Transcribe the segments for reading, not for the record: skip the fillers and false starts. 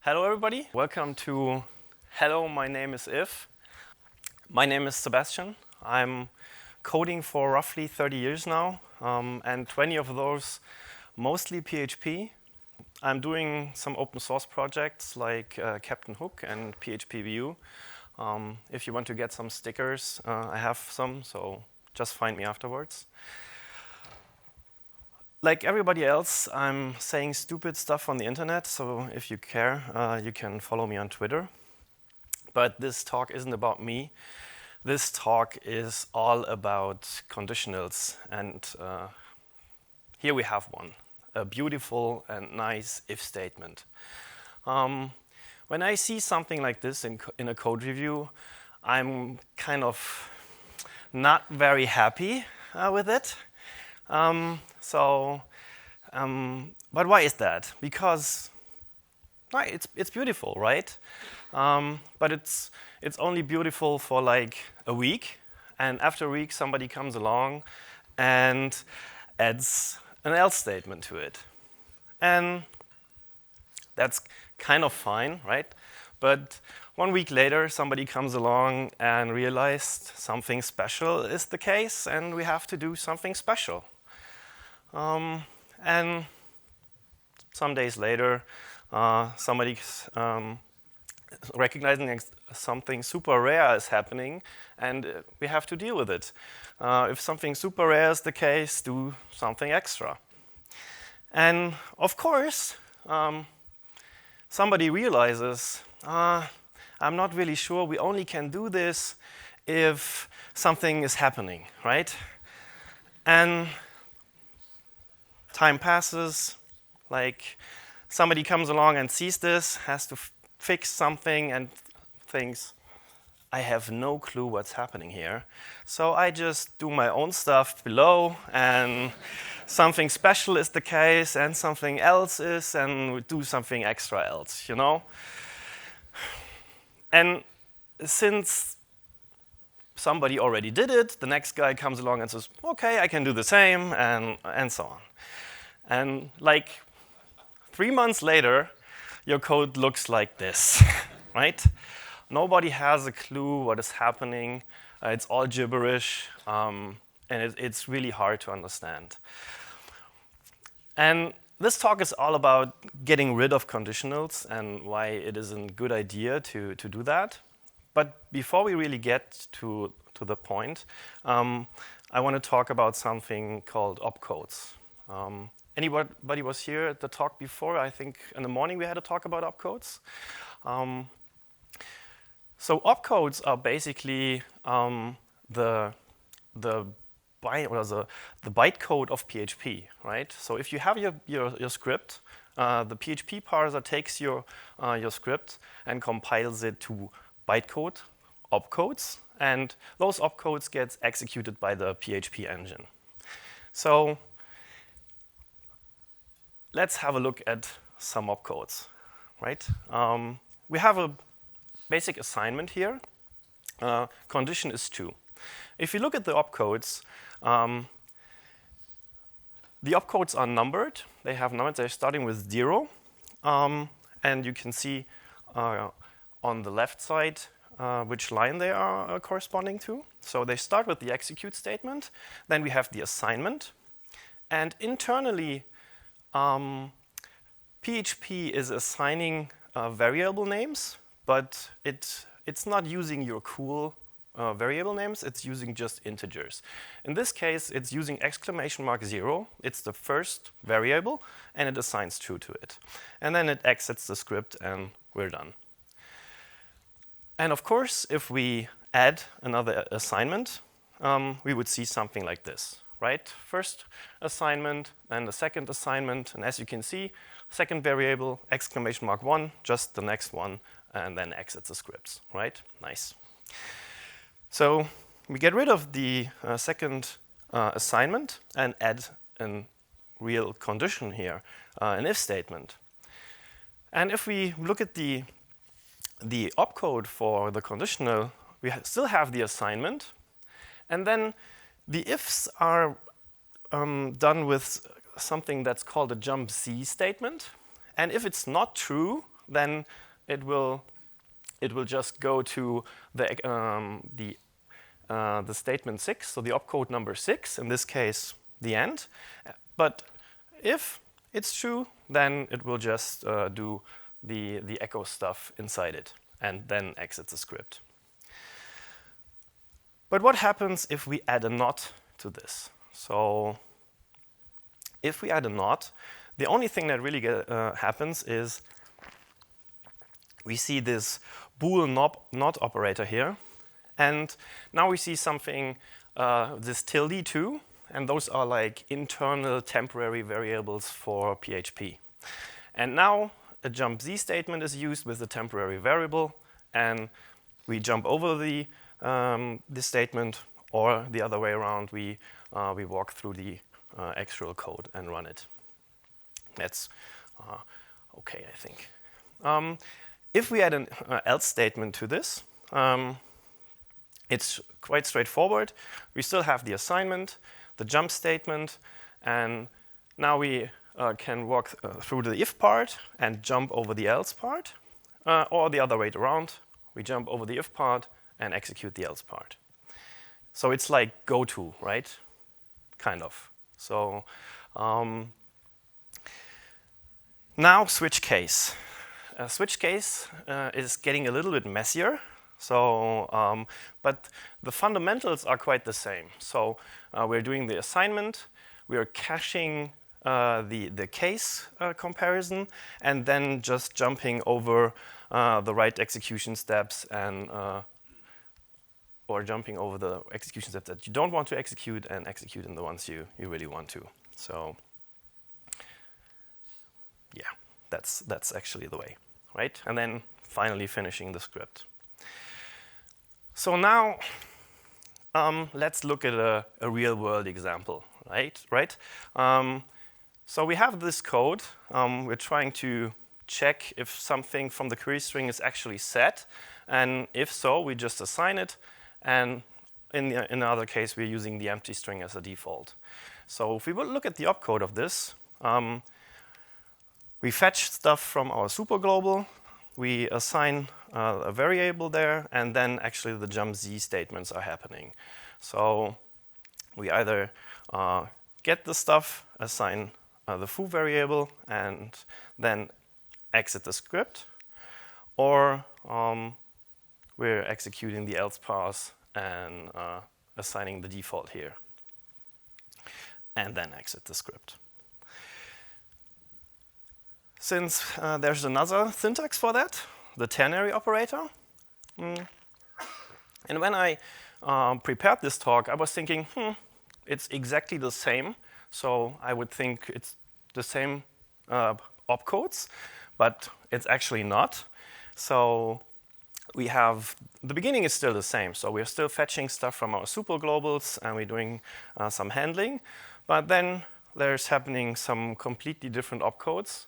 Hello everybody, welcome to Hello, my name is If. My name is Sebastian. I'm coding for roughly 30 years now, and 20 of those mostly PHP. I'm doing some open source projects like Captain Hook and PHP View. If you want to get some stickers, I have some, so just find me afterwards. Like everybody else, I'm saying stupid stuff on the internet, so if you care, you can follow me on Twitter. But this talk isn't about me. This talk is all about conditionals, and here we have one, a beautiful and nice if statement. When I see something like this in a code review, I'm kind of not very happy with it. But why is that? Because it's beautiful, right? But it's only beautiful for like a week, and after a week somebody comes along and adds an else statement to it. And that's kind of fine, right? But 1 week later somebody comes along and realized something special is the case, and we have to do something special. And some days later, somebody's recognizing something super rare is happening, and we have to deal with it. If something super rare is the case, do something extra. And of course, somebody realizes, I'm not really sure, we only can do this if something is happening, right? And time passes, like somebody comes along and sees this, has to fix something and thinks, I have no clue what's happening here. So I just do my own stuff below, and something special is the case and something else is, and we do something extra else, you know? And since somebody already did it, the next guy comes along and says, okay, I can do the same, and so on. And like 3 months later, your code looks like this, right? Nobody has a clue what is happening. It's all gibberish, and it's really hard to understand. And this talk is all about getting rid of conditionals and why it is a good idea to do that. But before we really get to the point, I want to talk about something called opcodes. Anybody was here at the talk before? I think in the morning we had a talk about opcodes. So opcodes are basically the bytecode of PHP, right? So if you have your script, the PHP parser takes your script and compiles it to bytecode, opcodes, and those opcodes get executed by the PHP engine. So let's have a look at some opcodes, right? We have a basic assignment here. Condition is 2. If you look at the opcodes are numbered. They have numbers. They're starting with 0. And you can see on the left side which line they are corresponding to. So they start with the execute statement. Then we have the assignment. And internally, PHP is assigning variable names, but it's not using your cool variable names. It's using just integers. In this case, it's using !0. It's the first variable, and it assigns true to it. And then it exits the script, and we're done. And of course, if we add another assignment, we would see something like this. Right? First assignment, then the second assignment, and as you can see, second variable, !1, just the next one, and then exits the scripts, right? Nice. So we get rid of the second assignment and add a real condition here, an if statement. And if we look at the opcode for the conditional, we still have the assignment, and then the ifs are done with something that's called a jump C statement. And if it's not true, then it will just go to the statement 6, so the opcode number 6, in this case, the end. But if it's true, then it will just do the echo stuff inside it and then exit the script. But what happens if we add a not to this? So if we add a not, the only thing that really happens is we see this bool not operator here. And now we see something, this tilde too. And those are like internal temporary variables for PHP. And now a jump z statement is used with the temporary variable. And we jump over this statement, or the other way around, we walk through the actual code and run it. That's OK, I think. If we add an else statement to this, it's quite straightforward. We still have the assignment, the jump statement, and now we can walk through the if part and jump over the else part, or the other way around. We jump over the if part and execute the else part. So it's like goto, right? Kind of. So now switch case. Switch case is getting a little bit messier. So, but the fundamentals are quite the same. So we're doing the assignment, we are caching the case comparison, and then just jumping over the right execution steps and or jumping over the execution steps that you don't want to execute and executing the ones you really want to. So yeah, that's actually the way, right? And then finally finishing the script. So now let's look at a real-world example, right? So we have this code. We're trying to check if something from the query string is actually set, and if so, we just assign it. And in the other case, we're using the empty string as a default. So if we would look at the opcode of this, we fetch stuff from our superglobal. We assign a variable there, and then actually the jump z statements are happening. So we either get the stuff, assign the foo variable, and then exit the script, or we're executing the else parse and assigning the default here, and then exit the script. Since there's another syntax for that, the ternary operator. And when I prepared this talk, I was thinking, it's exactly the same. So I would think it's the same opcodes, but it's actually not. So we have, the beginning is still the same. So we're still fetching stuff from our superglobals, and we're doing some handling. But then there's happening some completely different opcodes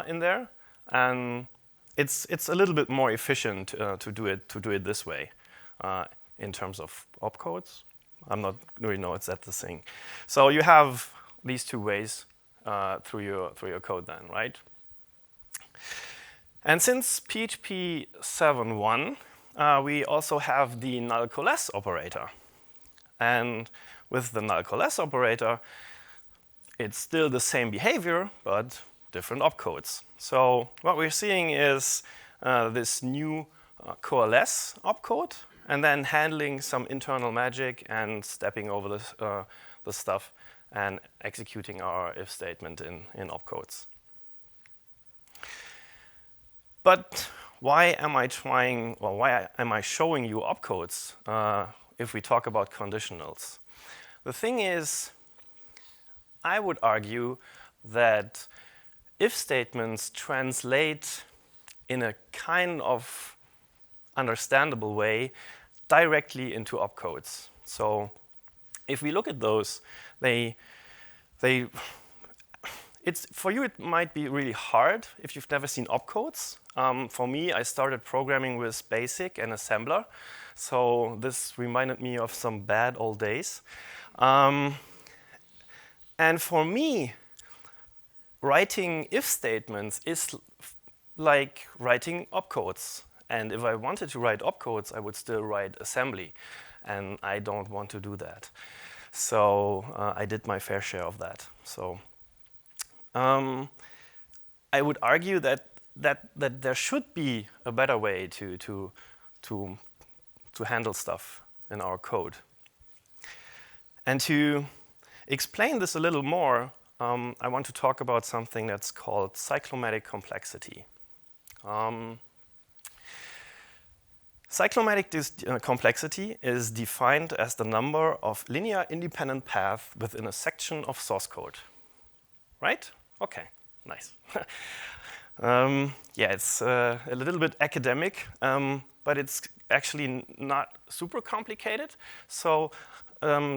in there, and it's a little bit more efficient to do it this way in terms of opcodes. I'm not really know it's that the thing. So you have these two ways through your code then, right? And since PHP 7.1, we also have the null coalesce operator, and with the null coalesce operator, it's still the same behavior, but different opcodes. So what we're seeing is this new coalesce opcode, and then handling some internal magic and stepping over the stuff and executing our if statement in opcodes. But why am I showing you opcodes if we talk about conditionals? The thing is, I would argue that if statements translate in a kind of understandable way directly into opcodes. So if we look at those, for you it might be really hard if you've never seen opcodes. For me, I started programming with BASIC and assembler, so this reminded me of some bad old days. And for me, writing if statements is like writing opcodes. And if I wanted to write opcodes, I would still write assembly. And I don't want to do that. So I did my fair share of that. So I would argue that there should be a better way to handle stuff in our code. And to explain this a little more, I want to talk about something that's called cyclomatic complexity. Cyclomatic complexity is defined as the number of linear independent paths within a section of source code. Right? Okay, nice. Yeah, it's a little bit academic, but it's actually not super complicated. So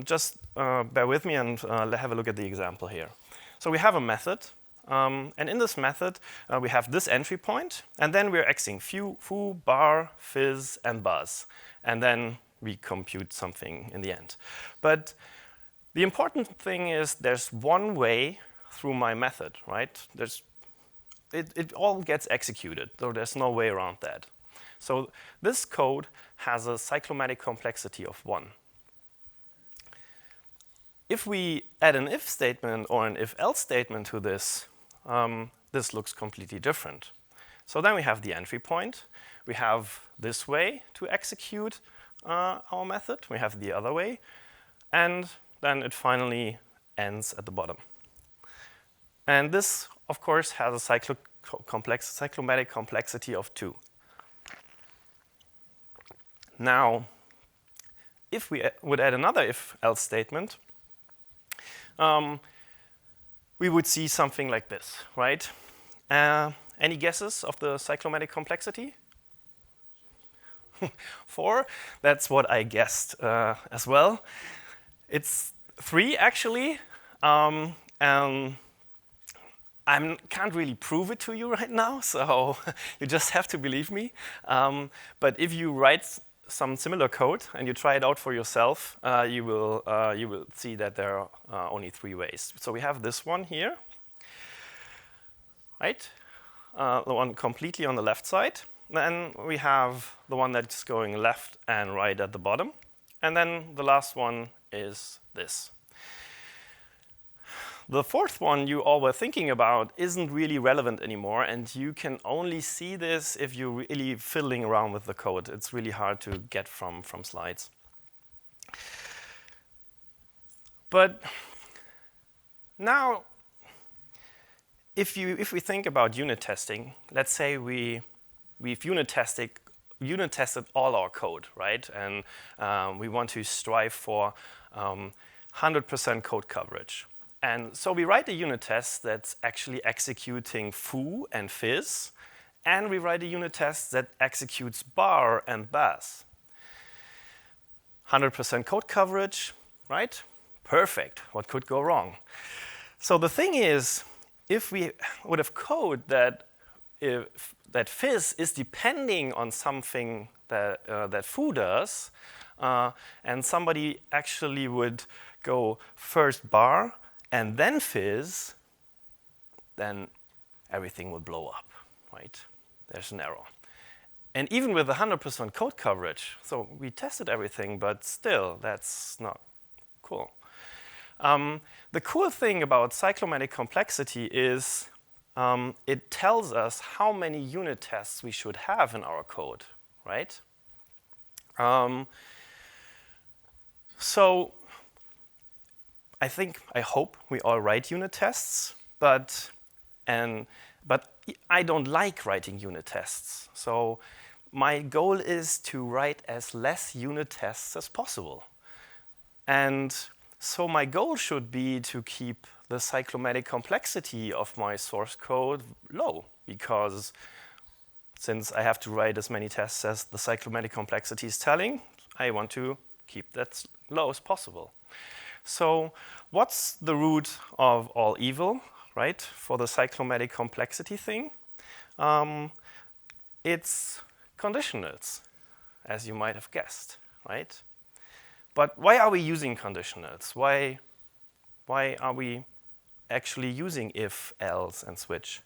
just bear with me and have a look at the example here. So we have a method. And in this method, we have this entry point, and then we're axing foo, bar, fizz, and buzz. And then we compute something in the end. But the important thing is there's one way through my method, right? It all gets executed, so there's no way around that. So this code has a cyclomatic complexity of 1. If we add an if statement or an if-else statement to this, this looks completely different. So then we have the entry point. We have this way to execute our method. We have the other way. And then it finally ends at the bottom. And this, of course, has a cyclomatic complexity of 2. Now, if we would add another if-else statement, we would see something like this, right? Any guesses of the cyclomatic complexity? 4. That's what I guessed as well. It's 3, actually. I can't really prove it to you right now, so you just have to believe me. But if you write some similar code and you try it out for yourself, you will see that there are only 3 ways. So we have this one here, right? The one completely on the left side. Then we have the one that's going left and right at the bottom. And then the last one is this. The 4th one you all were thinking about isn't really relevant anymore, and you can only see this if you're really fiddling around with the code. It's really hard to get from slides. But now, if we think about unit testing, let's say we've unit tested all our code, right? And we want to strive for 100% code coverage. And so we write a unit test that's actually executing foo and fizz, and we write a unit test that executes bar and buzz. 100% code coverage, right? Perfect. What could go wrong? So the thing is, if we would have code that fizz is depending on something that foo does, and somebody actually would go first bar and then fizz, then everything will blow up, right? There's an error. And even with 100% code coverage, so we tested everything, but still, that's not cool. The cool thing about cyclomatic complexity is it tells us how many unit tests we should have in our code, right? So I hope we all write unit tests, but I don't like writing unit tests. So my goal is to write as less unit tests as possible. And so my goal should be to keep the cyclomatic complexity of my source code low, because since I have to write as many tests as the cyclomatic complexity is telling, I want to keep that low as possible. So what's the root of all evil, right, for the cyclomatic complexity thing? It's conditionals, as you might have guessed, right? But why are we using conditionals? Why are we actually using if, else, and switch?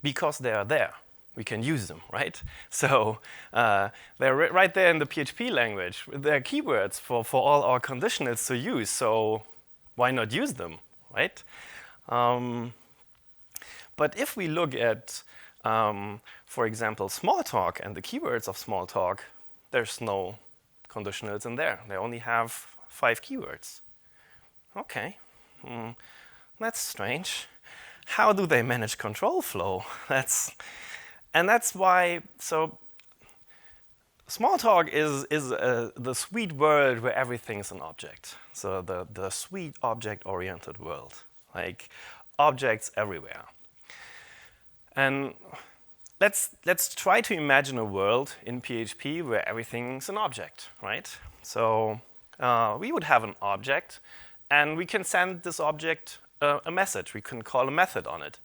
because they are there. We can use them, right? So they're right there in the PHP language. They're keywords for all our conditionals to use, so why not use them, right? But if we look at, for example, Smalltalk and the keywords of Smalltalk, there's no conditionals in there. They only have 5 keywords. Okay, that's strange. How do they manage control flow? That's why, so Smalltalk is the sweet world where everything's an object. So the sweet object-oriented world, like objects everywhere. And let's try to imagine a world in PHP where everything's an object, right? So we would have an object, and we can send this object a message. We can call a method on it.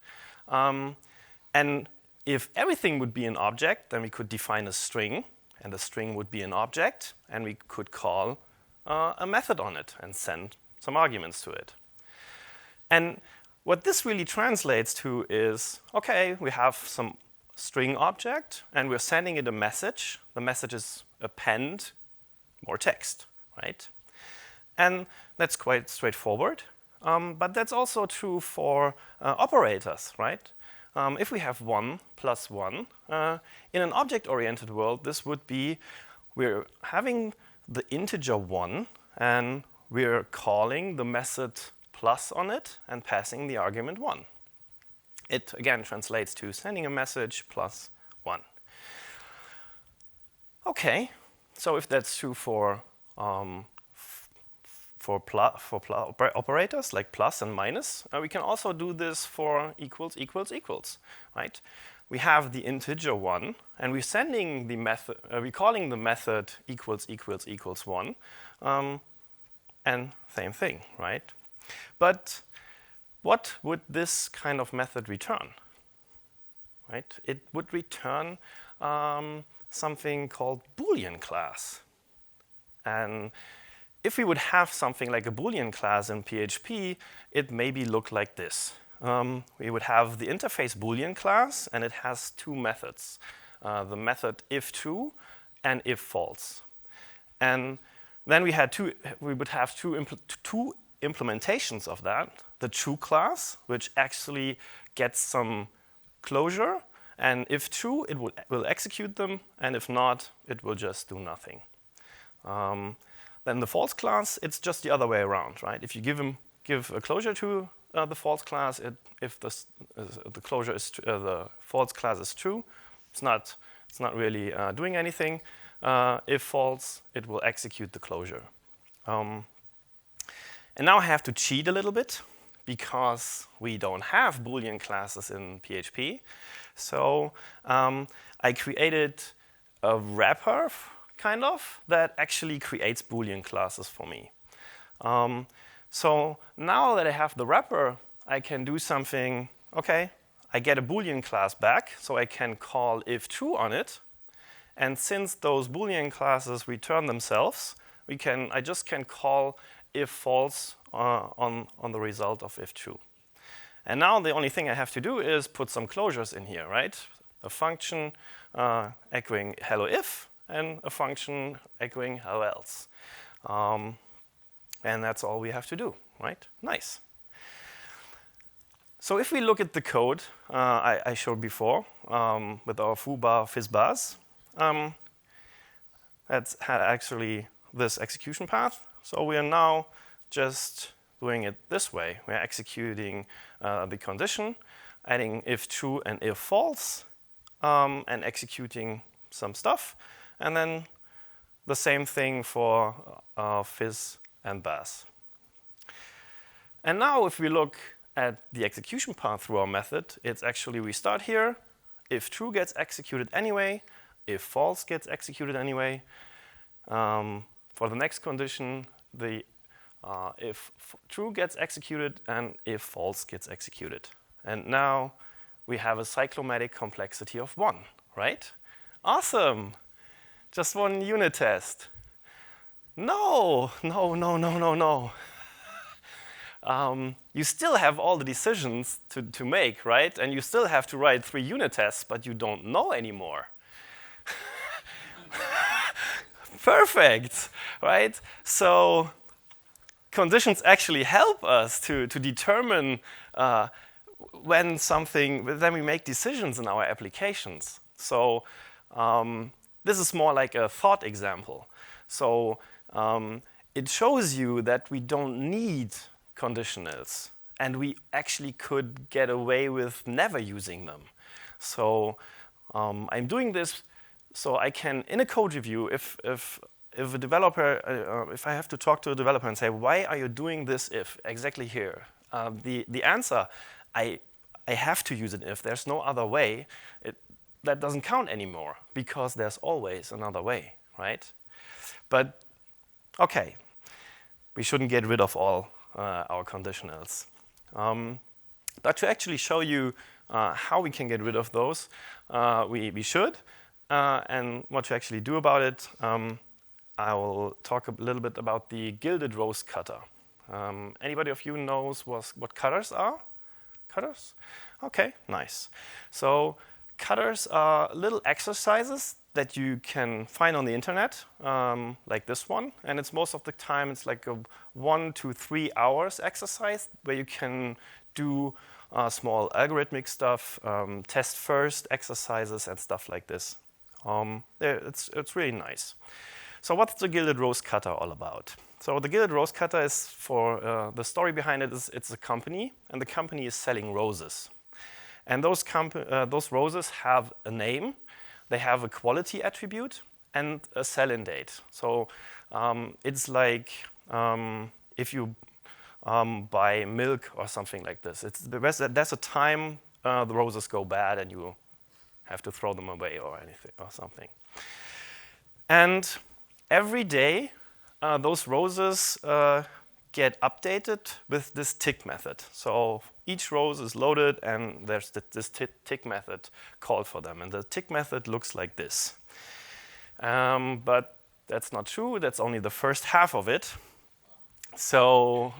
And if everything would be an object, then we could define a string, and the string would be an object, and we could call a method on it and send some arguments to it. And what this really translates to is, okay, we have some string object, and we're sending it a message. The message is append more text, right? And that's quite straightforward. But that's also true for operators, right? If we have 1 plus 1, in an object-oriented world, this would be we're having the integer 1, and we're calling the method plus on it and passing the argument 1. It, again, translates to sending a message plus 1. OK, so if that's true for operators like plus and minus, we can also do this for equals, equals, equals, right? We have the integer 1, and we're sending the method, we're calling the method equals, equals, equals 1, and same thing, right? But what would this kind of method return, right? It would return something called Boolean class. And if we would have something like a Boolean class in PHP, it maybe look like this. We would have the interface Boolean class, and it has 2 methods. The method if true and if false. And then we would have two implementations of that. The true class, which actually gets some closure, and if true, it will execute them, and if not, it will just do nothing. Then the false class, it's just the other way around, right? If you give a closure to the false class, if the closure is the false class is true, it's not really doing anything. If false, it will execute the closure. And now I have to cheat a little bit because we don't have Boolean classes in PHP. So I created a wrapper, kind of, that actually creates Boolean classes for me. So now that I have the wrapper, I can do something, okay, I get a Boolean class back, so I can call if true on it. And since those Boolean classes return themselves, I just can call if false on the result of if true. And now the only thing I have to do is put some closures in here, right? A function echoing hello if, and a function echoing hello else. And that's all we have to do, right? Nice. So if we look at the code I showed before with our foobar fizzbars, that's had actually this execution path. So we are now just doing it this way. We're executing the condition, adding if true and if false, and executing some stuff. And then the same thing for fizz and bars. And now if we look at the execution path through our method, it's actually we start here. If true gets executed anyway, if false gets executed anyway. For the next condition, if true gets executed and if false gets executed. And now we have a cyclomatic complexity of 1, right? Awesome. Just one unit test. No. you still have all the decisions to make, right? And you still have to write 3 unit tests, but you don't know anymore. Perfect, right? So conditions actually help us to determine when we make decisions in our applications. So this is more like a thought example. So it shows you that we don't need conditionals, and we actually could get away with never using them. So I'm doing this so I can, in a code review, if a developer, if I have to talk to a developer and say, why are you doing this if exactly here? The answer, I have to use an if. There's no other way. That doesn't count anymore because there's always another way, right? But okay, we shouldn't get rid of all our conditionals. But to actually show you how we can get rid of those, we should. And what to actually do about it, I will talk a little bit about the gilded rose cutter. Anybody of you knows what cutters are? Cutters? Okay, nice. So cutters are little exercises that you can find on the internet, like this one. And it's most of the time, it's like a 1 to 3 hours exercise where you can do small algorithmic stuff, test first exercises and stuff like this. It's really nice. So what's the gilded rose cutter all about? So the gilded rose cutter is for, the story behind it is it's a company, and the company is selling roses. And those roses have a name, they have a quality attribute, and a sell-in date. So it's like if you buy milk or something like this. There's a time the roses go bad and you have to throw them away or anything or something. And every day, those roses get updated with this tick method. So each rose is loaded, and there's this tick method called for them. And the tick method looks like this. But that's not true. That's only the first half of it. So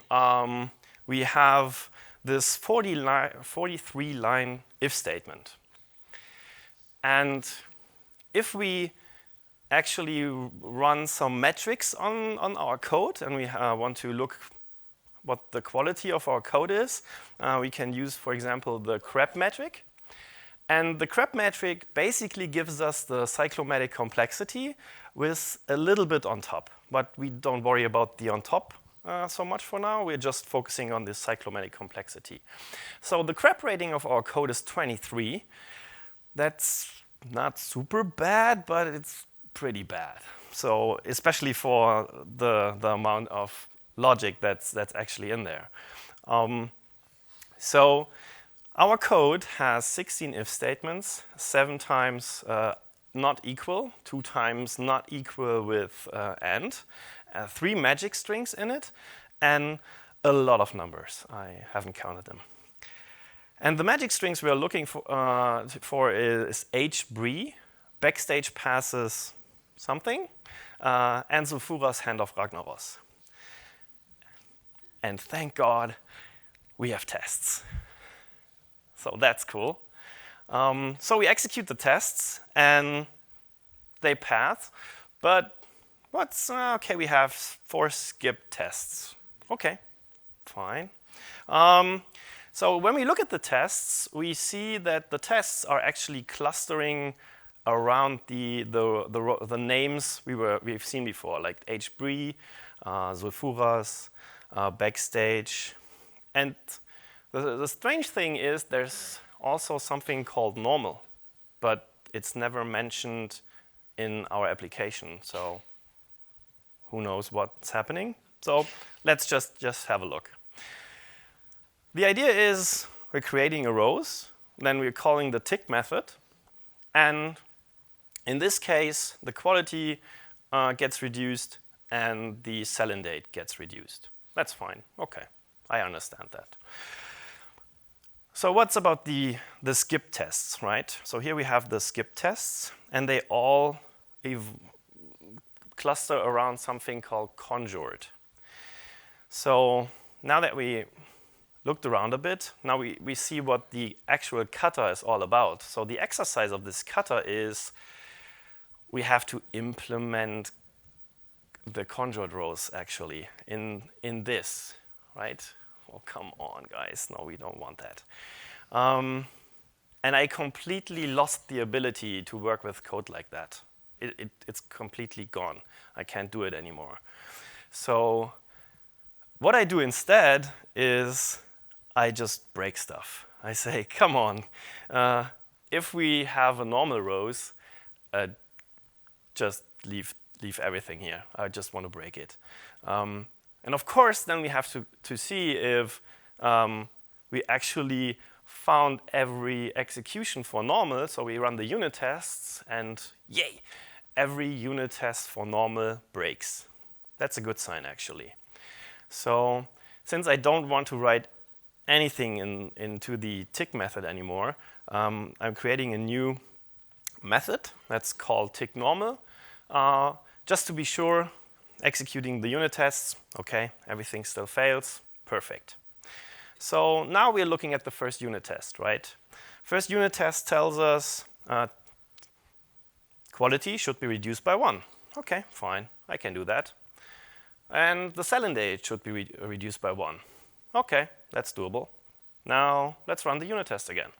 we have this 43-line if statement. And if we actually run some metrics on our code, and we want to look what the quality of our code is, we can use, for example, the C.R.A.P metric. And the C.R.A.P metric basically gives us the cyclomatic complexity with a little bit on top. But we don't worry about the on top so much for now. We're just focusing on this cyclomatic complexity. So the C.R.A.P rating of our code is 23. That's not super bad, but it's pretty bad. So especially for the amount of logic that's actually in there. So our code has 16 if statements, 7 times not equal, 2 times not equal with and, 3 magic strings in it, and a lot of numbers. I haven't counted them. And the magic strings we are looking for is HBRE, backstage passes something, and Sulfura's Hand of Ragnaros. And thank God we have tests. So that's cool. So we execute the tests, and they pass. But okay, we have 4 skip tests. Okay, fine. So when we look at the tests, we see that the tests are actually clustering around the names we've seen before, like HBRE, Sulfuras, backstage. And the strange thing is there's also something called normal, but it's never mentioned in our application. So who knows what's happening? So let's just have a look. The idea is we're creating a rows, then we're calling the tick method, and in this case, the quality gets reduced and the sell-in date gets reduced. That's fine. Okay, I understand that. So what's about the skip tests, right? So here we have the skip tests, and they all cluster around something called conjured. So now that we looked around a bit. Now we see what the actual cutter is all about. So the exercise of this cutter is we have to implement the conjoined rows actually in this, right? Oh, come on, guys. No, we don't want that. And I completely lost the ability to work with code like that. It's completely gone. I can't do it anymore. So what I do instead is I just break stuff. I say, come on, if we have a normal rows, just leave everything here. I just want to break it. And of course, then we have to see if we actually found every execution for normal. So we run the unit tests, and yay, every unit test for normal breaks. That's a good sign, actually. So since I don't want to write anything into the tick method anymore, I'm creating a new method that's called tick normal. Just to be sure, executing the unit tests, okay, everything still fails, perfect. So now we're looking at the first unit test, right? First unit test tells us quality should be reduced by 1. Okay, fine, I can do that. And the selling date should be reduced by 1. Okay, that's doable. Now let's run the unit test again.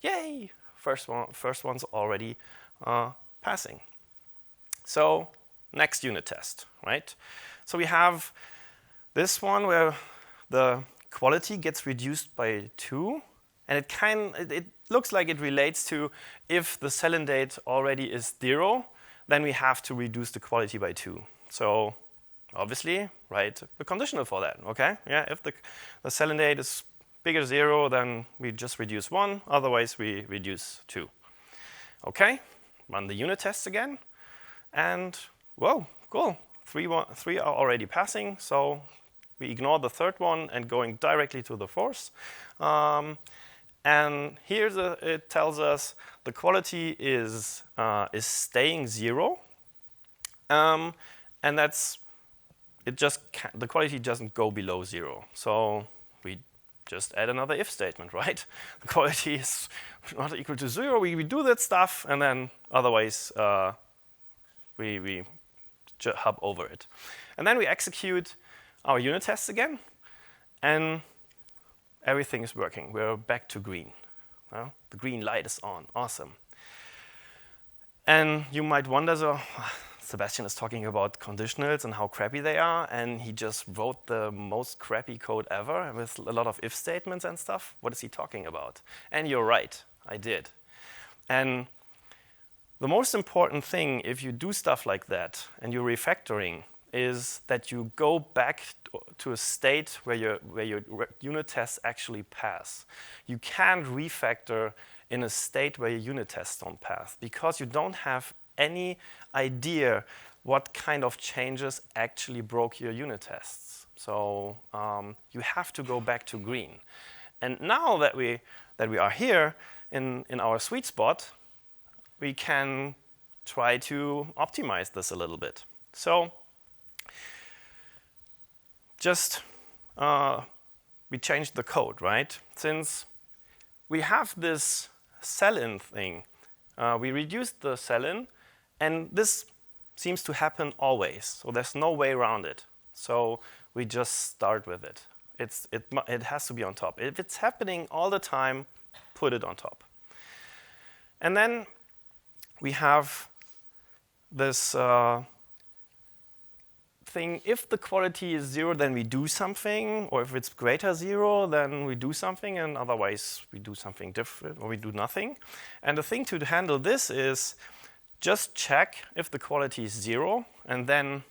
Yay, first one's already passing. So next unit test, right? So we have this one where the quality gets reduced by 2, and it looks like it relates to if the selling date already is 0, then we have to reduce the quality by 2. So obviously, write the conditional for that, okay? Yeah, if the selling date is bigger 0, then we just reduce 1, otherwise we reduce 2. Okay, run the unit tests again, and whoa, cool. 3 are already passing, so we ignore the third one and going directly to the fourth. And here it tells us the quality is staying 0, and that's the quality doesn't go below 0. So we just add another if statement, right? The quality is not equal to 0. We do that stuff, and then otherwise we hop over it. And then we execute our unit tests again, and everything is working. We're back to green. Well, the green light is on. Awesome. And you might wonder, so Sebastian is talking about conditionals and how crappy they are, and he just wrote the most crappy code ever with a lot of if statements and stuff. What is he talking about? And you're right, I did. And the most important thing, if you do stuff like that and you're refactoring, is that you go back to a state where your unit tests actually pass. You can't refactor in a state where your unit tests don't pass, because you don't have any idea what kind of changes actually broke your unit tests. So you have to go back to green. And now that we are here in our sweet spot, we can try to optimize this a little bit. So just we changed the code, right? Since we have this sell-in thing, we reduced the sell-in, and this seems to happen always. So there's no way around it. So we just start with it. It has to be on top. If it's happening all the time, put it on top. And then we have this thing, if the quality is 0, then we do something, or if it's greater 0, then we do something, and otherwise we do something different, or we do nothing. And the thing to handle this is just check if the quality is 0, and then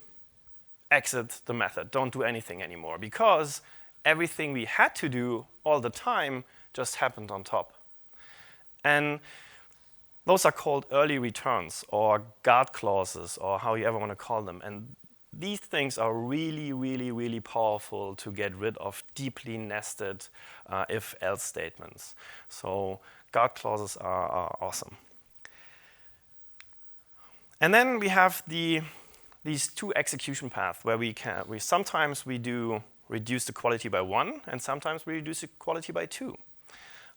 exit the method. Don't do anything anymore, because everything we had to do all the time just happened on top. And those are called early returns, or guard clauses, or how you ever want to call them. And these things are really, really, really powerful to get rid of deeply nested if-else statements. So guard clauses are awesome. And then we have these two execution paths where sometimes we do reduce the quality by 1, and sometimes we reduce the quality by 2.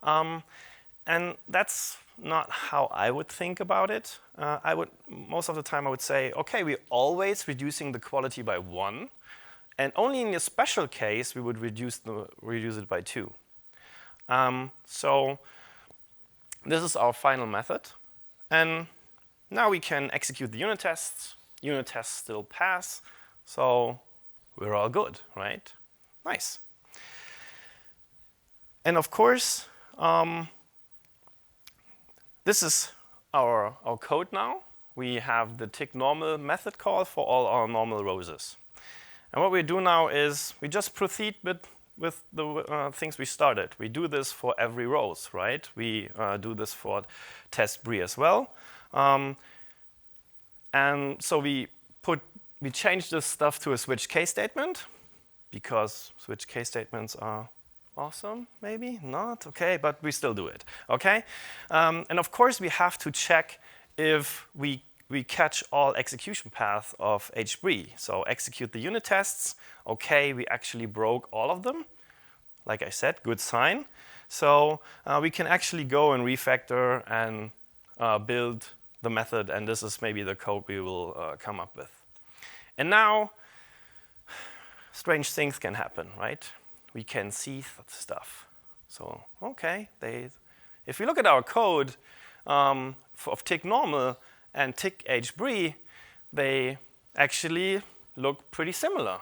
And that's not how I would think about it. Most of the time I would say, okay, we're always reducing the quality by 1, and only in a special case we would reduce it by 2. So this is our final method. And now we can execute the unit tests. Unit tests still pass. So we're all good, right? Nice. And of course, this is our code now. We have the tick normal method call for all our normal roses. And what we do now is we just proceed with the things we started. We do this for every rows, right? We do this for test Brie as well. And so we change this stuff to a switch case statement, because switch case statements are awesome, maybe not, okay, but we still do it, okay? And of course we have to check if we catch all execution paths of HBRE. So execute the unit tests, okay, we actually broke all of them. Like I said, good sign. So we can actually go and refactor and build the method, and this is maybe the code we will come up with. And now, strange things can happen, right? We can see stuff. So, okay, if we look at our code of tick normal and tick HBRE, they actually look pretty similar.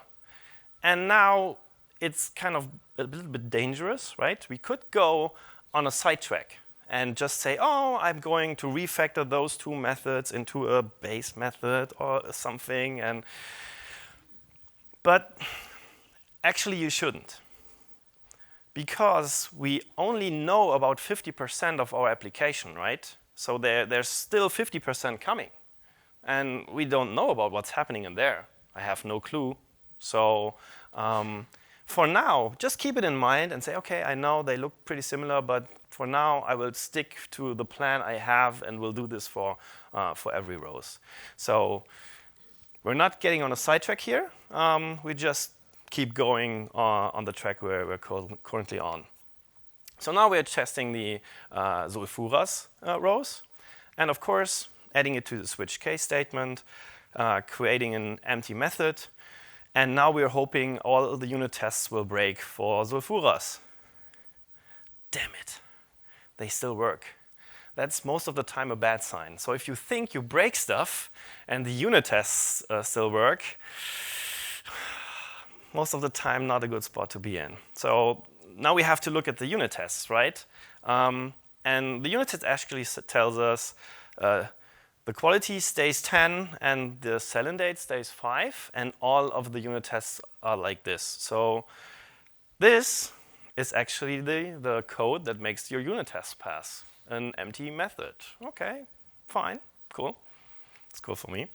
And now it's kind of a little bit dangerous, right? We could go on a sidetrack and just say, oh, I'm going to refactor those two methods into a base method or something. But actually, you shouldn't. Because we only know about 50% of our application, right? So there's still 50% coming. And we don't know about what's happening in there. I have no clue. So for now, just keep it in mind and say, okay, I know they look pretty similar, but for now, I will stick to the plan I have and will do this for every rows. So we're not getting on a sidetrack here. We just keep going on the track we're currently on. So now we're testing the sulfuras rows. And of course, adding it to the switch case statement, creating an empty method. And now we're hoping all the unit tests will break for sulfuras. Damn it, they still work. That's most of the time a bad sign. So if you think you break stuff and the unit tests still work, most of the time not a good spot to be in. So now we have to look at the unit tests, right? And the unit test actually tells us the quality stays 10 and the sell-in date stays 5, and all of the unit tests are like this. So this is actually the code that makes your unit tests pass, an empty method. Okay, fine, cool. It's cool for me.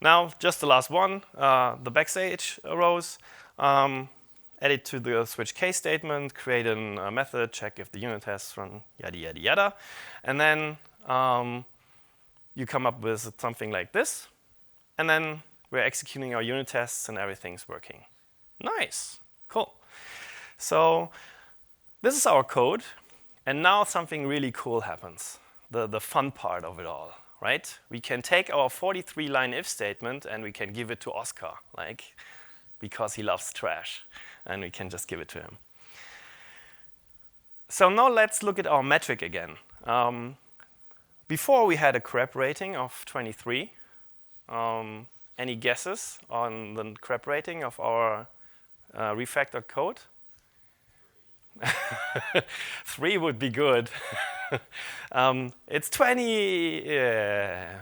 Now, just the last one, the backstage rows. Add it to the switch case statement, create a method, check if the unit tests run, yada, yada, yada. And then you come up with something like this. And then we're executing our unit tests and everything's working. Nice, cool. So this is our code. And now something really cool happens, the fun part of it all, right? We can take our 43-line if statement and we can give it to Oscar, because he loves trash. And we can just give it to him. So now let's look at our metric again. Before we had a C.R.A.P rating of 23. Any guesses on the C.R.A.P rating of our refactored code? 3 would be good. It's 20. Yeah.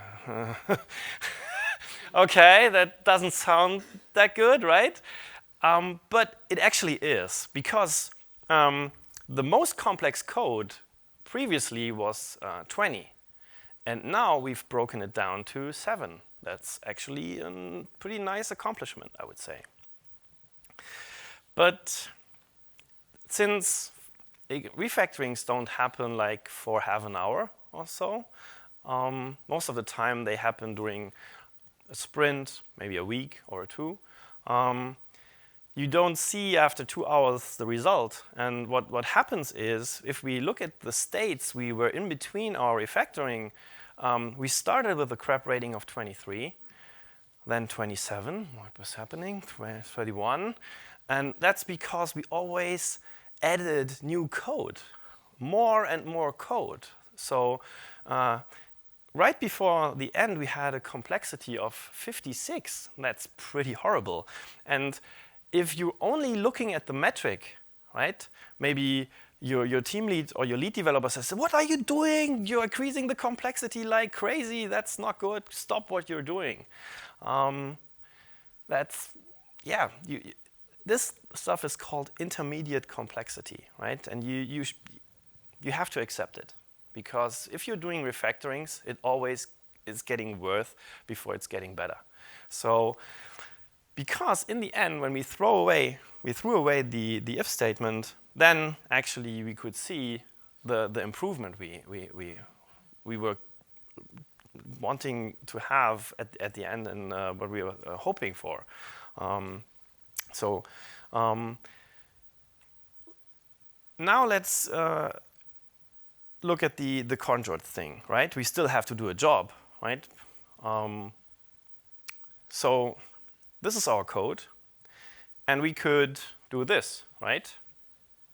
Okay, that doesn't sound that good, right? But it actually is, because the most complex code previously was 20. And now we've broken it down to 7. That's actually a pretty nice accomplishment, I would say. But since refactorings don't happen for half an hour or so, most of the time they happen during a sprint, maybe a week or 2. you don't see after 2 hours the result. And what happens is, if we look at the states we were in between our refactoring, we started with a C.R.A.P rating of 23, then 27, what was happening, 31. And that's because we always added new code, more and more code. So right before the end, we had a complexity of 56. That's pretty horrible. And if you're only looking at the metric, right, maybe your team lead or your lead developer says, what are you doing? You're increasing the complexity like crazy. That's not good. Stop what you're doing. This stuff is called intermediate complexity, right? And you have to accept it. Because if you're doing refactorings, it always is getting worse before it's getting better. So, because in the end, when we threw away the if statement, then actually we could see the improvement we were wanting to have at the end, and what we were hoping for. Now let's look at the conjoint thing, right? We still have to do a job, right? So this is our code, and we could do this, right?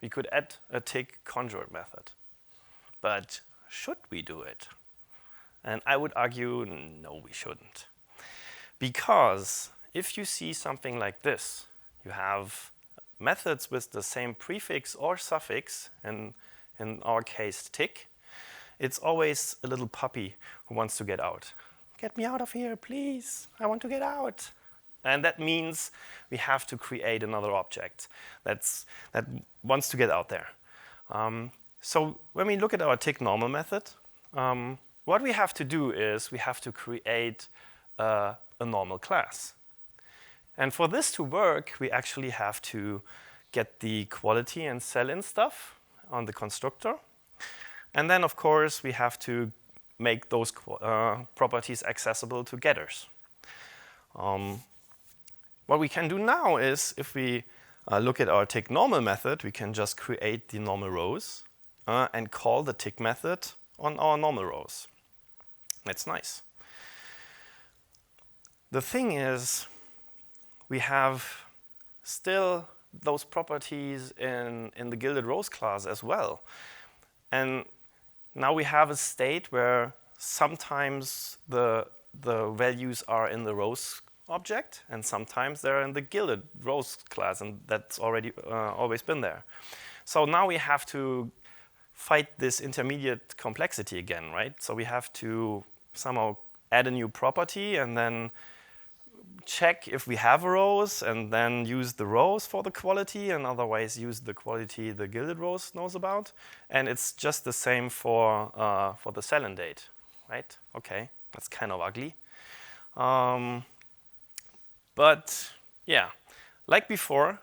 We could add a tick conjoint method. But should we do it? And I would argue, no, we shouldn't. Because if you see something like this, you have methods with the same prefix or suffix, and in our case, tick, it's always a little puppy who wants to get out. Get me out of here, please. I want to get out. And that means we have to create another object that wants to get out there. So when we look at our tick normal method, what we have to do is we have to create a normal class. And for this to work, we actually have to get the quality and sell-in stuff on the constructor. And then, of course, we have to make those properties accessible to getters. What we can do now is, if we look at our tick normal method, we can just create the normal rows and call the tick method on our normal rows. That's nice. The thing is, we have still those properties in the gilded rows class as well. And now we have a state where sometimes the values are in the rows object, and sometimes they're in the gilded rows class, and that's already always been there. So now we have to fight this intermediate complexity again, right? So we have to somehow add a new property and then check if we have rows, and then use the rows for the quality, and otherwise use the quality the gilded rows knows about. And it's just the same for the sell-in date, right? Okay, that's kind of ugly. But yeah, like before,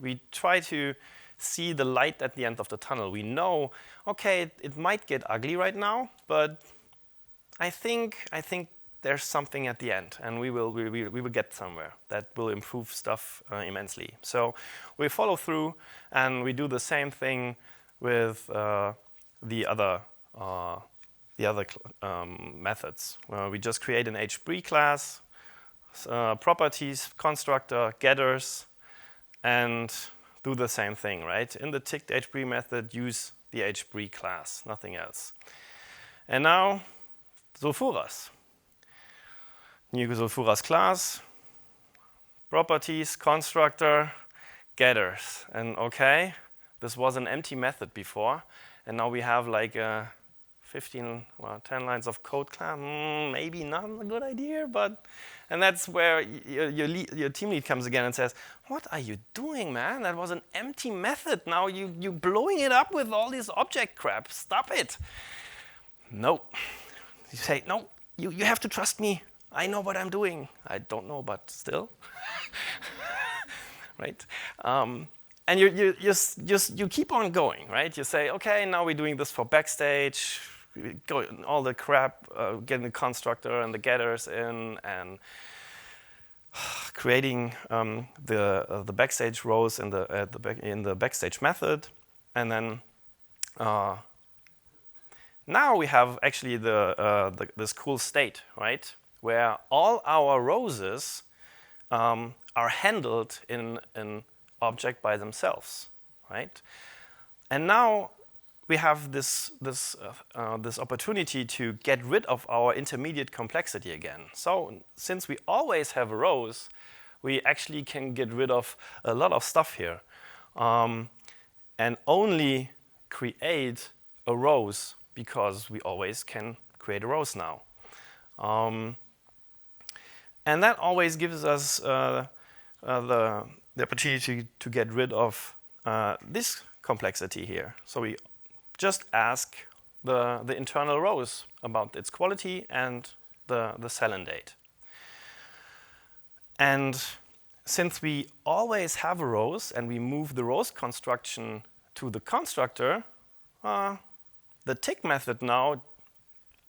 we try to see the light at the end of the tunnel. We know, okay, it might get ugly right now, but I think there's something at the end, and we will get somewhere that will improve stuff immensely. So we follow through, and we do the same thing with the other methods. We just create an HB class, properties, constructor, getters, and do the same thing, right? In the ticked HB method, use the HB class, nothing else. And now, Sulfuras. New Sulfuras class, properties, constructor, getters. And okay, this was an empty method before, and now we have like 10 lines of code class. Maybe not a good idea, but, and that's where your team lead comes again and says, what are you doing, man? That was an empty method. Now you're blowing it up with all this object crap. Stop it. No. You say, no, you have to trust me. I know what I'm doing. I don't know, but still. Right? And you keep on going, right? You say, okay, now we're doing this for backstage. We go all the crap, getting the constructor and the getters in, and creating the backstage rows in the backstage method, and then now we have actually this cool state, right, where all our roses are handled in an object by themselves, right? And now we have this opportunity to get rid of our intermediate complexity again. So since we always have rows, we actually can get rid of a lot of stuff here and only create a rows because we always can create a rows now. And that always gives us the opportunity to get rid of this complexity here. So we just ask the internal rows about its quality and the sell-in date. And since we always have a rows and we move the rows construction to the constructor, the tick method now,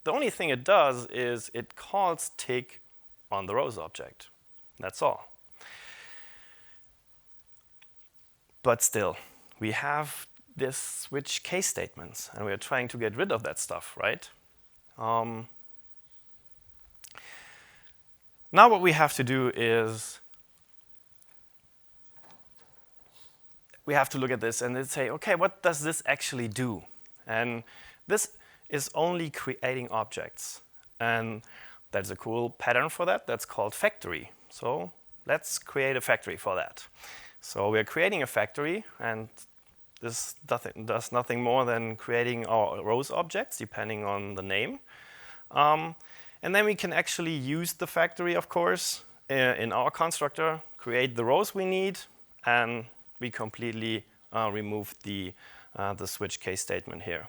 the only thing it does is it calls tick on the rows object. That's all. But still, we have this switch case statements, and we're trying to get rid of that stuff, right? Now what we have to do is we have to look at this and then say, okay, what does this actually do? And this is only creating objects. And there's a cool pattern for that. That's called factory. So let's create a factory for that. So we're creating a factory, and this does nothing more than creating our rows objects, depending on the name. And then we can actually use the factory, of course, in our constructor, create the rows we need, and we completely remove the switch case statement here.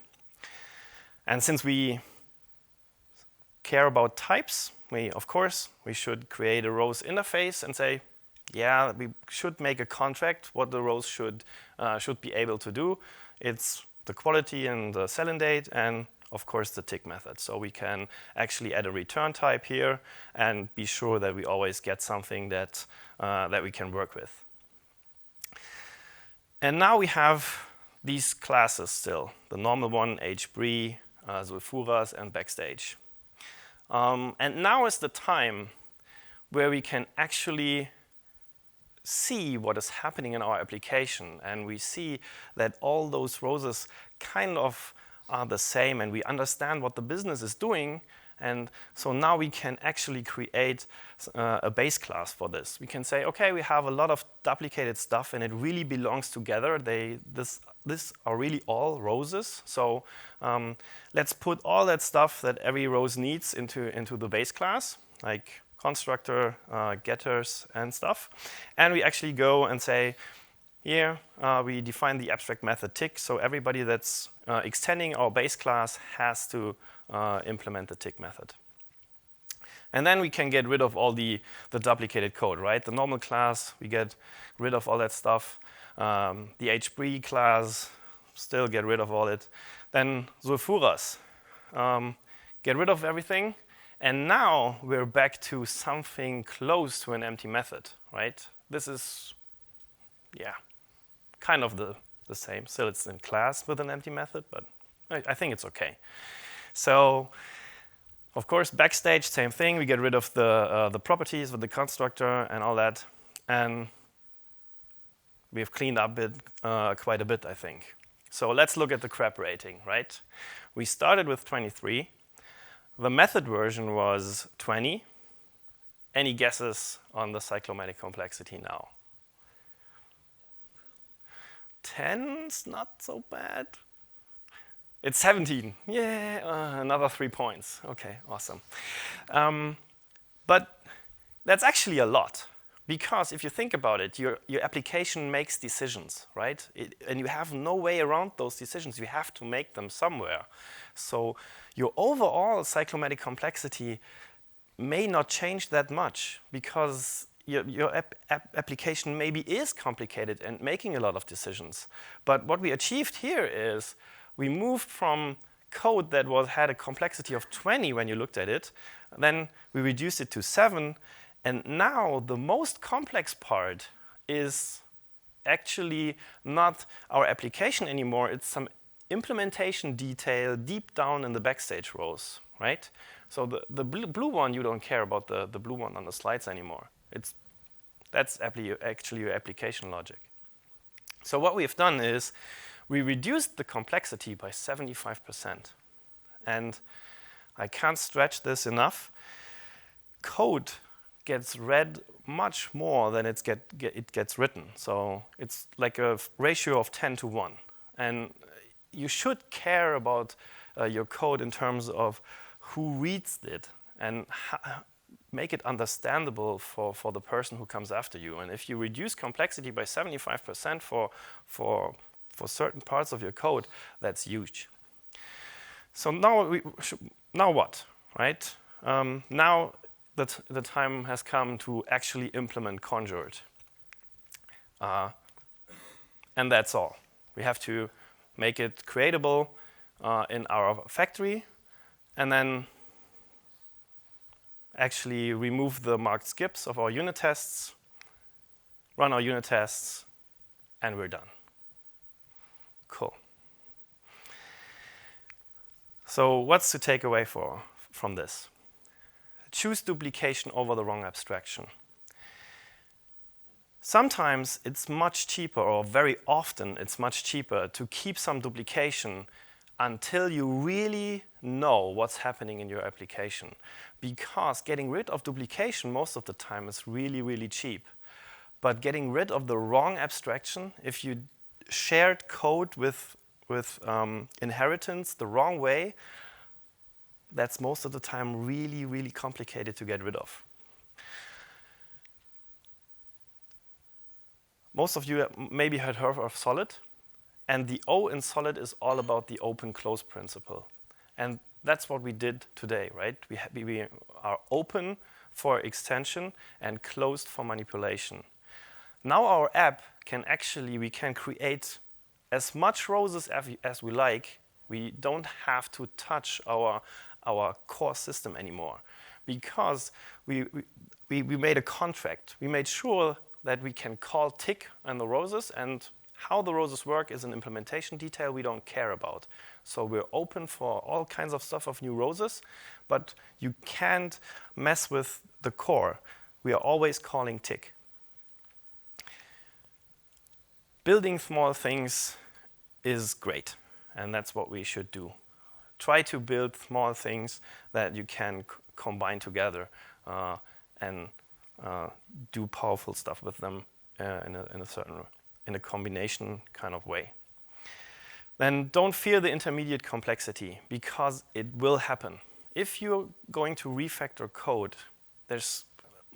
And since we care about types, of course, we should create a rows interface and say, yeah, we should make a contract what the rows should be able to do. It's the quality and the sell-in date, and of course the tick method. So we can actually add a return type here and be sure that we always get something that we can work with. And now we have these classes still, the normal one, HBRE, Sulfuras, and Backstage. And now is the time where we can actually see what is happening in our application, and we see that all those roses kind of are the same, and we understand what the business is doing. And so now we can actually create a base class for this. We can say, okay, we have a lot of duplicated stuff and it really belongs together. This are really all roses. So let's put all that stuff that every rose needs into the base class, like constructor, getters, and stuff. And we actually go and say, here we define the abstract method tick. So everybody that's extending our base class has to implement the tick method. And then we can get rid of all the duplicated code, right? The normal class, we get rid of all that stuff. The HBRE class, still get rid of all it. Then Sulfuras, get rid of everything. And now we're back to something close to an empty method, right? This is, yeah, kind of the same. Still, it's in class with an empty method, but I think it's okay. So, of course, Backstage, same thing. We get rid of the properties with the constructor and all that. And we've cleaned up it quite a bit, I think. So let's look at the C.R.A.P rating, right? We started with 23. The method version was 20. Any guesses on the cyclomatic complexity now? 10's not so bad. It's 17. Yeah, another 3 points. Okay, awesome. But that's actually a lot. Because if you think about it, your application makes decisions, right? And you have no way around those decisions. You have to make them somewhere. So your overall cyclomatic complexity may not change that much because your application maybe is complicated and making a lot of decisions. But what we achieved here is we moved from code that had a complexity of 20 when you looked at it, then we reduced it to 7, And now the most complex part is actually not our application anymore. It's some implementation detail deep down in the backstage rows, right? So the blue one, you don't care about the blue one on the slides anymore. That's actually your application logic. So what we've done is we reduced the complexity by 75%. And I can't stretch this enough. Code gets read much more than it gets written. So it's like a ratio of 10 to 1. And you should care about your code in terms of who reads it and make it understandable for the person who comes after you. And if you reduce complexity by 75% for certain parts of your code, that's huge. So now what, right? Now the time has come to actually implement Conjured. And that's all. We have to make it creatable in our factory, and then actually remove the marked skips of our unit tests, run our unit tests, and we're done. Cool. So what's to take away from this? Choose duplication over the wrong abstraction. Sometimes it's much cheaper, or very often it's much cheaper, to keep some duplication until you really know what's happening in your application. Because getting rid of duplication most of the time is really, really cheap. But getting rid of the wrong abstraction, if you shared code with inheritance the wrong way, that's most of the time really, really complicated to get rid of. Most of you maybe had heard of S.O.L.I.D, and the O in S.O.L.I.D is all about the open-close principle. And that's what we did today, right? We are open for extension and closed for manipulation. Now our app we can create as much roses as we like. We don't have to touch our core system anymore, because we made a contract. We made sure that we can call tick on the roses, and how the roses work is an implementation detail we don't care about. So we're open for all kinds of stuff of new roses, but you can't mess with the core. We are always calling tick. Building small things is great, and that's what we should do. Try to build small things that you can combine together and do powerful stuff with them in a combination kind of way. Then don't fear the intermediate complexity, because it will happen. If you're going to refactor code,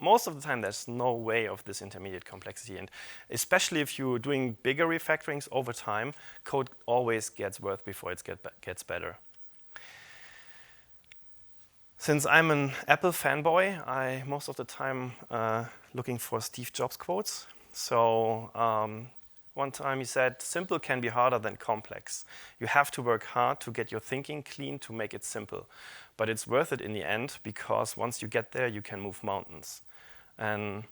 most of the time there's no way of this intermediate complexity, and especially if you're doing bigger refactorings over time, code always gets worse before it gets better. Since I'm an Apple fanboy, I most of the time looking for Steve Jobs quotes. So one time he said, "Simple can be harder than complex. You have to work hard to get your thinking clean to make it simple. But it's worth it in the end, because once you get there, you can move mountains." And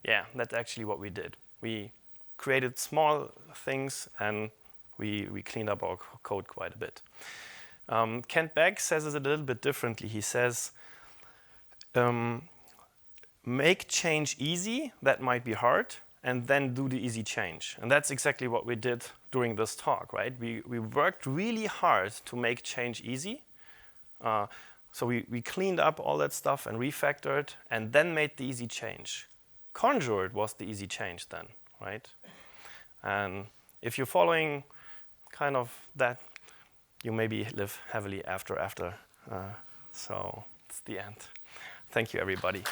yeah, that's actually what we did. We created small things, and we cleaned up our code quite a bit. Kent Beck says it a little bit differently. He says, make change easy, that might be hard, and then do the easy change. And that's exactly what we did during this talk, right? We worked really hard to make change easy. So we cleaned up all that stuff and refactored, and then made the easy change. Conjured was the easy change then, right? And if you're following kind of that, you maybe live heavily after. So it's the end. Thank you, everybody.